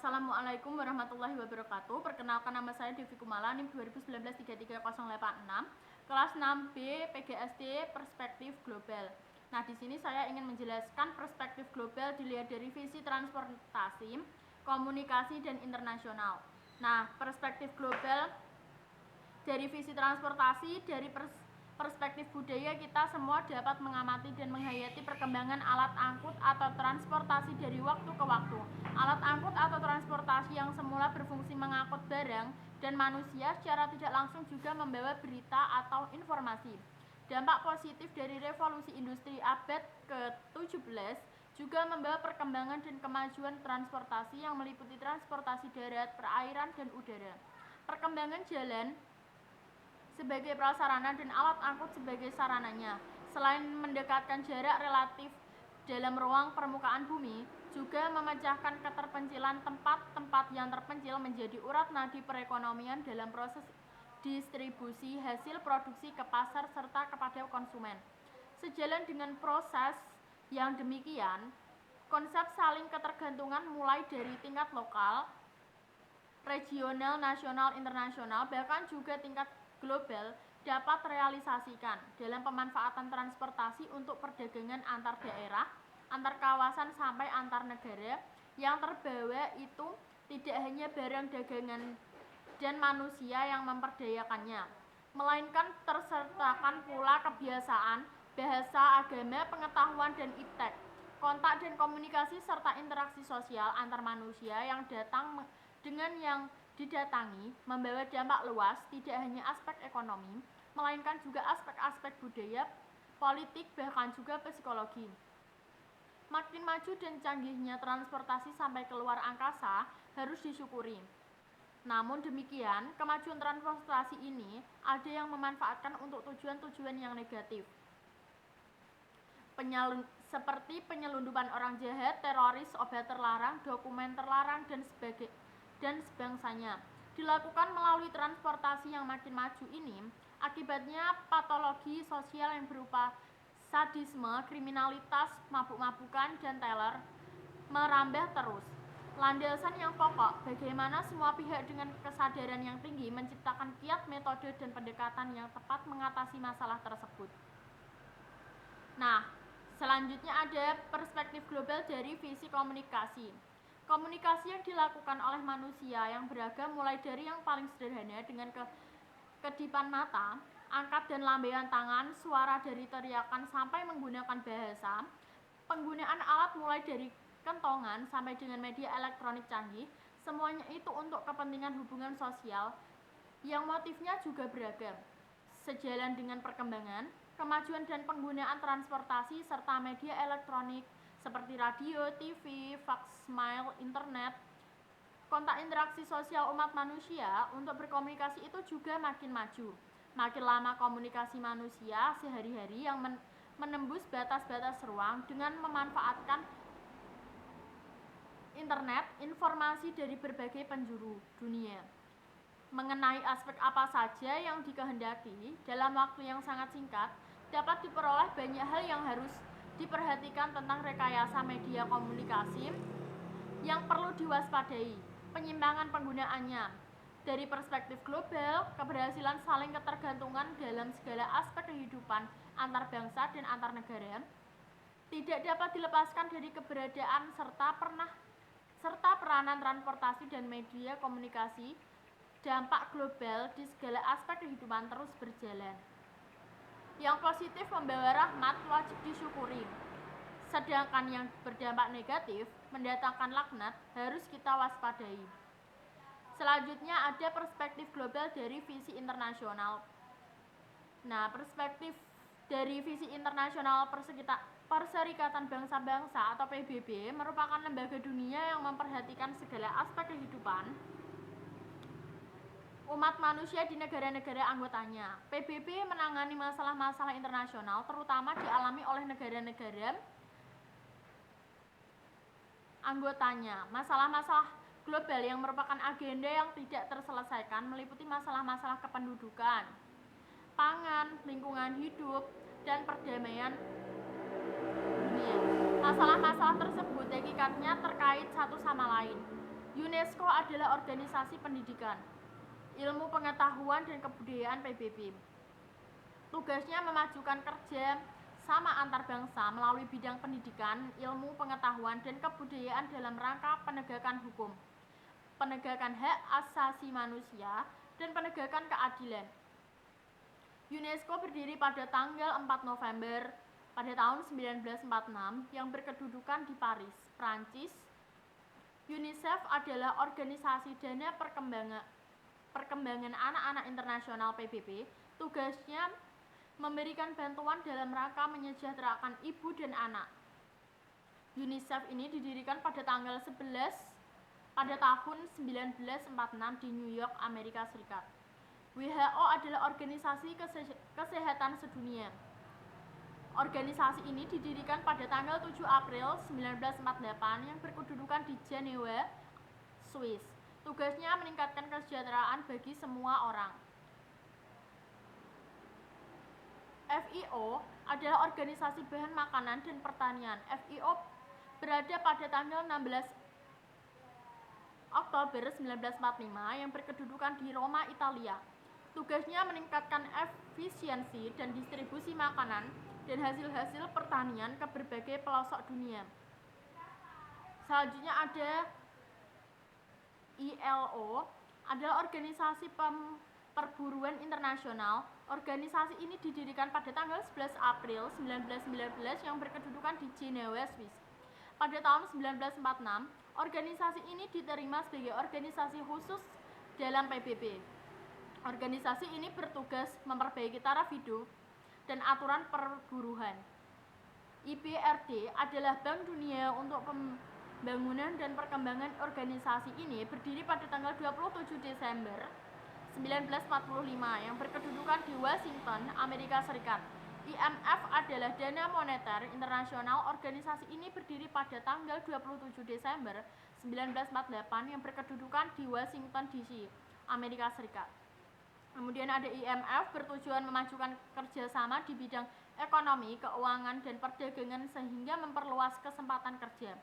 Assalamualaikum warahmatullahi wabarakatuh. Perkenalkan, nama saya Devi Kumala, NIM 2019-33086, kelas 6B PGSD Perspektif Global. Nah, di sini saya ingin menjelaskan perspektif global dilihat dari visi transportasi, komunikasi, dan internasional. Nah, perspektif global dari visi transportasi, dari perspektif budaya, kita semua dapat mengamati dan menghayati perkembangan alat angkut atau transportasi dari waktu ke waktu. Alat angkut atau transportasi yang semula berfungsi mengangkut barang dan manusia secara tidak langsung juga membawa berita atau informasi. Dampak positif dari revolusi industri abad ke-17 juga membawa perkembangan dan kemajuan transportasi yang meliputi transportasi darat, perairan, dan udara. Perkembangan jalan sebagai prasarana dan alat angkut sebagai sarananya, selain mendekatkan jarak relatif dalam ruang permukaan bumi, juga memecahkan keterpencilan tempat-tempat yang terpencil menjadi urat nadi perekonomian dalam proses distribusi hasil produksi ke pasar serta kepada konsumen. Sejalan dengan proses yang demikian, konsep saling ketergantungan mulai dari tingkat lokal, regional, nasional, internasional, bahkan juga tingkat global dapat realisasikan dalam pemanfaatan transportasi untuk perdagangan antar daerah, antar kawasan sampai antar negara. Yang terbawa itu tidak hanya barang dagangan dan manusia yang memperdayakannya, melainkan tersertakan pula kebiasaan, bahasa, agama, pengetahuan, dan iptek, kontak dan komunikasi serta interaksi sosial antar manusia yang datang dengan yang didatangi, membawa dampak luas tidak hanya aspek ekonomi, melainkan juga aspek-aspek budaya, politik, bahkan juga psikologi. Makin maju dan canggihnya transportasi sampai keluar angkasa harus disyukuri. Namun demikian, kemajuan transportasi ini ada yang memanfaatkan untuk tujuan-tujuan yang negatif, seperti penyelundupan orang jahat, teroris, obat terlarang, dokumen terlarang, dan sebangsanya. Dilakukan melalui transportasi yang makin maju ini, akibatnya patologi sosial yang berupa sadisme, kriminalitas, mabuk-mabukan, dan teler merambah terus. Landasan yang pokok, bagaimana semua pihak dengan kesadaran yang tinggi menciptakan kiat, metode, dan pendekatan yang tepat mengatasi masalah tersebut. Nah, selanjutnya ada perspektif global dari visi komunikasi. Komunikasi yang dilakukan oleh manusia yang beragam mulai dari yang paling sederhana dengan kedipan mata, angkat dan lambaian tangan, suara dari teriakan sampai menggunakan bahasa, penggunaan alat mulai dari kentongan sampai dengan media elektronik canggih, semuanya itu untuk kepentingan hubungan sosial yang motifnya juga beragam. Sejalan dengan perkembangan, kemajuan dan penggunaan transportasi serta media elektronik seperti radio, TV, fax, mail, internet, kontak interaksi sosial umat manusia untuk berkomunikasi itu juga makin maju. Makin lama komunikasi manusia sehari-hari yang menembus batas-batas ruang dengan memanfaatkan internet, informasi dari berbagai penjuru dunia mengenai aspek apa saja yang dikehendaki dalam waktu yang sangat singkat, dapat diperoleh banyak hal yang harus diperhatikan tentang rekayasa media komunikasi yang perlu diwaspadai, penyimpangan penggunaannya. Dari perspektif global, keberhasilan saling ketergantungan dalam segala aspek kehidupan antar bangsa dan antar negara tidak dapat dilepaskan dari keberadaan serta peranan transportasi dan media komunikasi. Dampak global di segala aspek kehidupan terus berjalan. Yang positif membawa rahmat wajib disyukuri, sedangkan yang berdampak negatif mendatangkan laknat harus kita waspadai. Selanjutnya ada perspektif global dari visi internasional. Nah, perspektif dari visi internasional Perserikatan Bangsa-Bangsa atau PBB merupakan lembaga dunia yang memperhatikan segala aspek kehidupan umat manusia di negara-negara anggotanya. PBB menangani masalah-masalah internasional terutama dialami oleh negara-negara anggotanya. Masalah-masalah global yang merupakan agenda yang tidak terselesaikan meliputi masalah-masalah kependudukan, pangan, lingkungan hidup, dan perdamaian dunia. Masalah-masalah tersebut hakikatnya terkait satu sama lain. UNESCO adalah organisasi pendidikan, ilmu pengetahuan dan kebudayaan PBB. Tugasnya memajukan kerja sama antar bangsa melalui bidang pendidikan, ilmu pengetahuan dan kebudayaan dalam rangka penegakan hukum, penegakan hak asasi manusia, dan penegakan keadilan. UNESCO berdiri pada tanggal 4 November pada tahun 1946 yang berkedudukan di Paris, Prancis. UNICEF adalah organisasi dana perkembangan anak-anak internasional PBB. Tugasnya memberikan bantuan dalam rangka menyejahterakan ibu dan anak. UNICEF ini didirikan pada tanggal 11 pada tahun 1946 di New York, Amerika Serikat. WHO adalah organisasi kesehatan sedunia. Organisasi ini didirikan pada tanggal 7 April 1948 yang berkedudukan di Jenewa, Swiss. Tugasnya meningkatkan kesejahteraan bagi semua orang. FIO adalah organisasi bahan makanan dan pertanian. FIO berada pada tanggal 16 Oktober 1945 yang berkedudukan di Roma, Italia. Tugasnya meningkatkan efisiensi dan distribusi makanan dan hasil-hasil pertanian ke berbagai pelosok dunia. Selanjutnya ada ILO, adalah organisasi perburuan internasional. Organisasi ini didirikan pada tanggal 11 April 1919 yang berkedudukan di Jenewa, Swiss. Pada tahun 1946, organisasi ini diterima sebagai organisasi khusus dalam PBB. Organisasi ini bertugas memperbaiki taraf hidup dan aturan perburuan. IBRD adalah Bank Dunia untuk Pembangunan dan Perkembangan. Organisasi ini berdiri pada tanggal 27 Desember 1945 yang berkedudukan di Washington, Amerika Serikat. IMF adalah Dana Moneter Internasional. Organisasi ini berdiri pada tanggal 27 Desember 1948 yang berkedudukan di Washington DC, Amerika Serikat. Kemudian ada IMF, bertujuan memajukan kerjasama di bidang ekonomi, keuangan, dan perdagangan sehingga memperluas kesempatan kerja.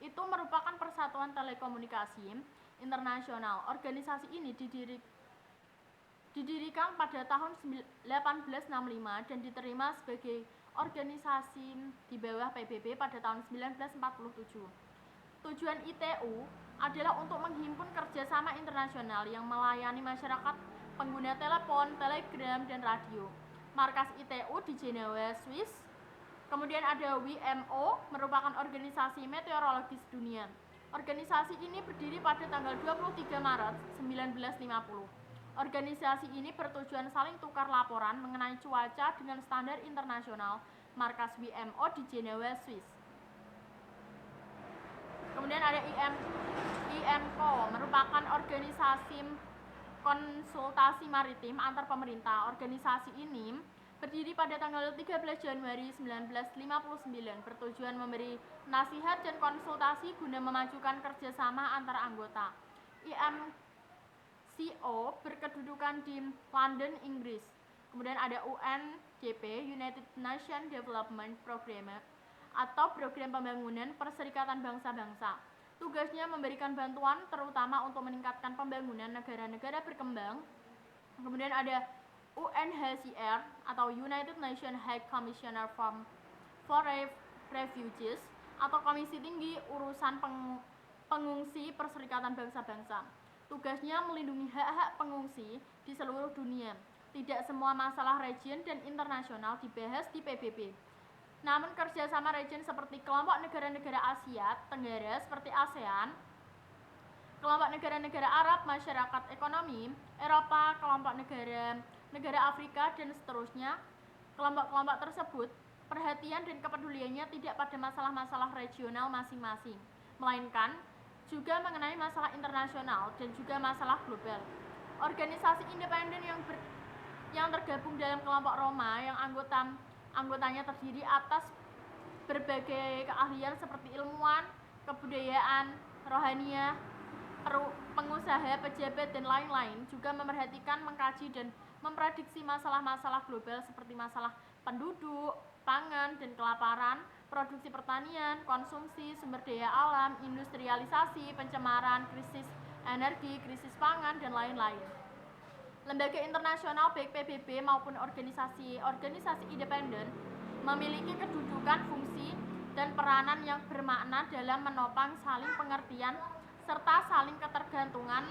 Itu merupakan persatuan telekomunikasi internasional. Organisasi ini didirikan pada tahun 1865 dan diterima sebagai organisasi di bawah PBB pada tahun 1947. Tujuan ITU adalah untuk menghimpun kerjasama internasional yang melayani masyarakat pengguna telepon, telegram, dan radio. Markas ITU di Jenewa, Swiss. Kemudian ada WMO, merupakan organisasi meteorologis dunia. Organisasi ini berdiri pada tanggal 23 Maret 1950. Organisasi ini bertujuan saling tukar laporan mengenai cuaca dengan standar internasional. Markas WMO di Jenewa, Swiss. Kemudian ada IMCO, merupakan organisasi konsultasi maritim antar pemerintah. Organisasi ini berdiri pada tanggal 13 Januari 1959, bertujuan memberi nasihat dan konsultasi guna memajukan kerjasama antar anggota. IMCO berkedudukan di London, Inggris. Kemudian ada UNDP, United Nations Development Program, atau Program Pembangunan Perserikatan Bangsa-Bangsa. Tugasnya memberikan bantuan terutama untuk meningkatkan pembangunan negara-negara berkembang. Kemudian ada UNHCR atau United Nations High Commissioner for Refugees atau Komisi Tinggi Urusan Pengungsi Perserikatan Bangsa-Bangsa. Tugasnya melindungi hak-hak pengungsi di seluruh dunia. Tidak semua masalah region dan internasional dibahas di PBB. Namun kerjasama region seperti kelompok negara-negara Asia Tenggara seperti ASEAN, kelompok negara-negara Arab, masyarakat ekonomi Eropa, kelompok negara Afrika, dan seterusnya, kelompok-kelompok tersebut perhatian dan kepeduliannya tidak pada masalah-masalah regional masing-masing, melainkan juga mengenai masalah internasional dan juga masalah global. Organisasi independen yang tergabung dalam kelompok Roma yang anggotanya terdiri atas berbagai keahlian seperti ilmuwan, kebudayaan, rohaniah, pengusaha, pejabat, dan lain-lain, juga memerhatikan, mengkaji, dan memprediksi masalah-masalah global seperti masalah penduduk, pangan, dan kelaparan, produksi pertanian, konsumsi, sumber daya alam, industrialisasi, pencemaran, krisis energi, krisis pangan, dan lain-lain. Lembaga internasional baik PBB maupun organisasi independen memiliki kedudukan, fungsi, dan peranan yang bermakna dalam menopang saling pengertian serta saling ketergantungan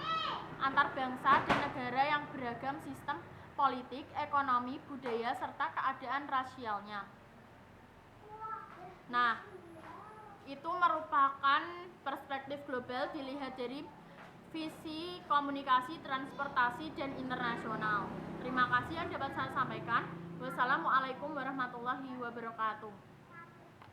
antar bangsa dan negara yang beragam sistem politik, ekonomi, budaya, serta keadaan rasialnya. Nah, itu merupakan perspektif global dilihat dari visi komunikasi, transportasi, dan internasional. Terima kasih yang dapat saya sampaikan. Wassalamualaikum warahmatullahi wabarakatuh.